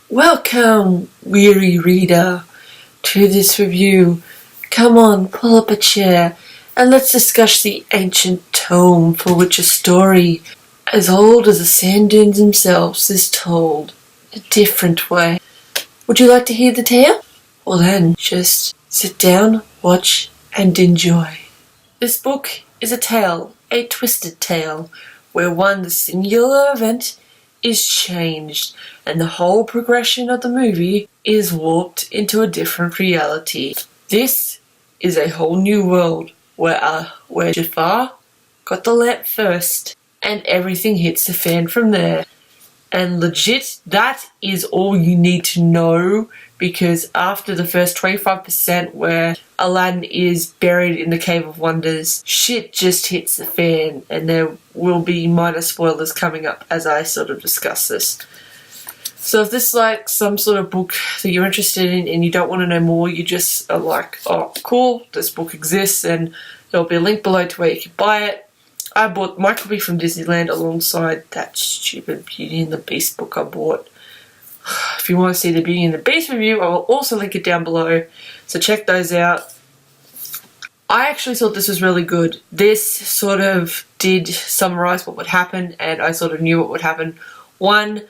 Welcome, weary reader, to this review. Come on, pull up a chair, and let's discuss the ancient tome for which a story as old as the sand dunes themselves is told a different way. Would you like to hear the tale? Well then, just sit down, watch, and enjoy. This book is a tale, a twisted tale, where one singular event is changed and the whole progression of the movie is warped into a different reality. This is a whole new world where Jafar got the lamp first and everything hits the fan from there. And legit, that is all you need to know, because after the first 25% where Aladdin is buried in the Cave of Wonders, shit just hits the fan, and there will be minor spoilers coming up as I sort of discuss this. So if this is like some sort of book that you're interested in and you don't want to know more, you just are like, oh cool, this book exists, and there'll be a link below to where you can buy it. I bought my copy from Disneyland alongside that stupid Beauty and the Beast book I bought. If you want to see the Beauty and the Beast review, I will also link it down below, so check those out. I actually thought this was really good. This sort of did summarise what would happen, and I sort of knew what would happen. 1,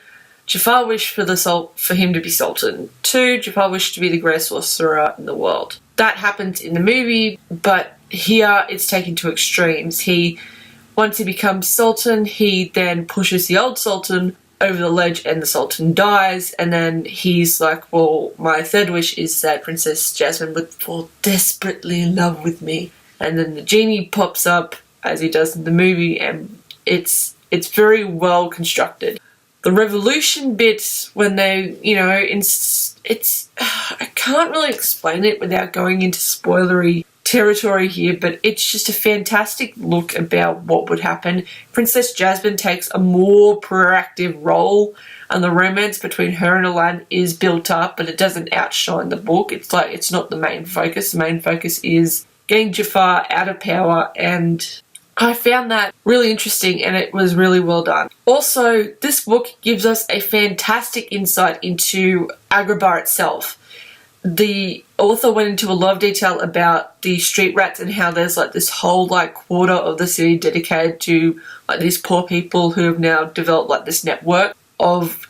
Jafar wished for him to be Sultan. 2, Jafar wished to be the greatest sorcerer in the world. That happens in the movie, but here it's taken to extremes. Once he becomes Sultan, he then pushes the old Sultan over the ledge and the Sultan dies, and then he's like, well, my third wish is that Princess Jasmine would fall desperately in love with me. And then the genie pops up, as he does in the movie, and it's very well constructed. The revolution bit, when they, I can't really explain it without going into spoilery territory here, but it's just a fantastic look about what would happen. Princess Jasmine takes a more proactive role, and the romance between her and Aladdin is built up, but it doesn't outshine the book. It's like, it's not the main focus. The main focus is getting Jafar out of power, and I found that really interesting, and it was really well done. Also, this book gives us a fantastic insight into Agrabah itself. The author went into a lot of detail about the street rats and how there's like this whole like quarter of the city dedicated to like these poor people who have now developed like this network of,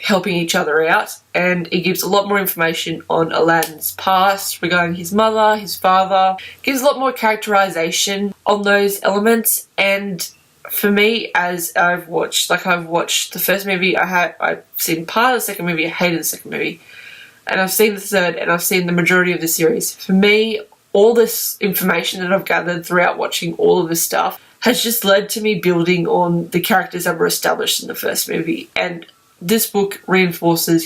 helping each other out. And it gives a lot more information on Aladdin's past regarding his mother, his father. It gives a lot more characterization on those elements. And for me, as I've watched the first movie, I've seen part of the second movie, I hated the second movie. And I've seen the third, and I've seen the majority of the series. For me, all this information that I've gathered throughout watching all of this stuff has just led to me building on the characters that were established in the first movie. And this book reinforces,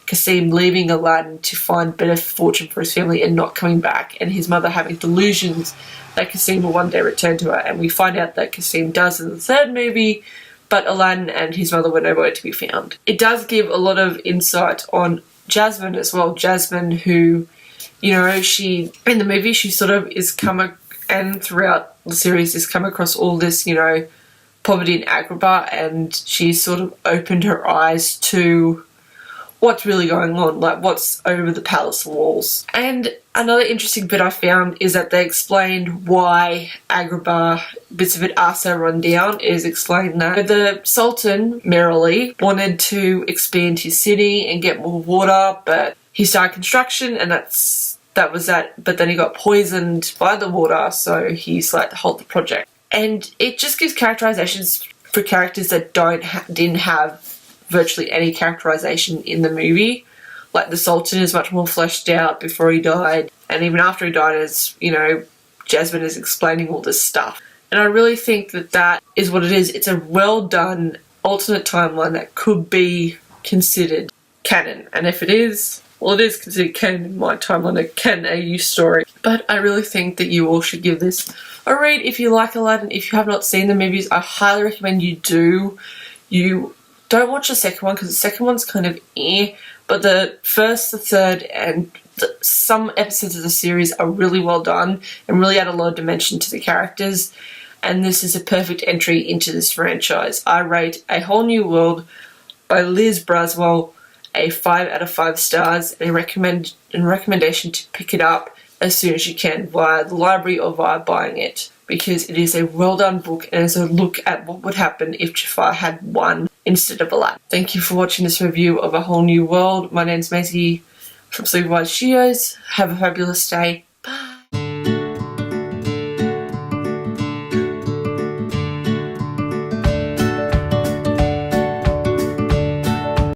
Kasim leaving Aladdin to find better fortune for his family and not coming back, and his mother having delusions that Kasim will one day return to her. And we find out that Kasim does in the third movie, but Aladdin and his mother were nowhere to be found. It does give a lot of insight on Jasmine as well. Jasmine, who, she, in the movie, she sort of and throughout the series has come across all this, poverty in Agrabah, and she's sort of opened her eyes to what's really going on, like what's over the palace walls. And another interesting bit I found is that they explained why Agrabah, bits of it are so run down, is explained that the Sultan, merrily, wanted to expand his city and get more water, but he started construction, and that was that. But then he got poisoned by the water, so he's like to halt the project. And it just gives characterizations for characters that didn't have virtually any characterization in the movie. Like the Sultan is much more fleshed out before he died, and even after he died, as Jasmine is explaining all this stuff. And I really think that is what it is. It's a well done alternate timeline that could be considered canon, and if it is, well, it is considered canon in my timeline, a canon AU story. But I really think that you all should give this a read if you like Aladdin. If you have not seen the movies, I highly recommend you do. You don't watch the second one, because the second one's kind of but the first, the third, and some episodes of the series are really well done and really add a lot of dimension to the characters. And this is a perfect entry into this franchise. I rate A Whole New World by Liz Braswell a 5 out of 5 stars and a recommendation to pick it up as soon as you can via the library or via buying it, because it is a well done book and is a look at what would happen if Jafar had won instead of Aladdin. Thank you for watching this review of A Whole New World. My name's Maisie from Sleepymaisie Studios. Have a fabulous day.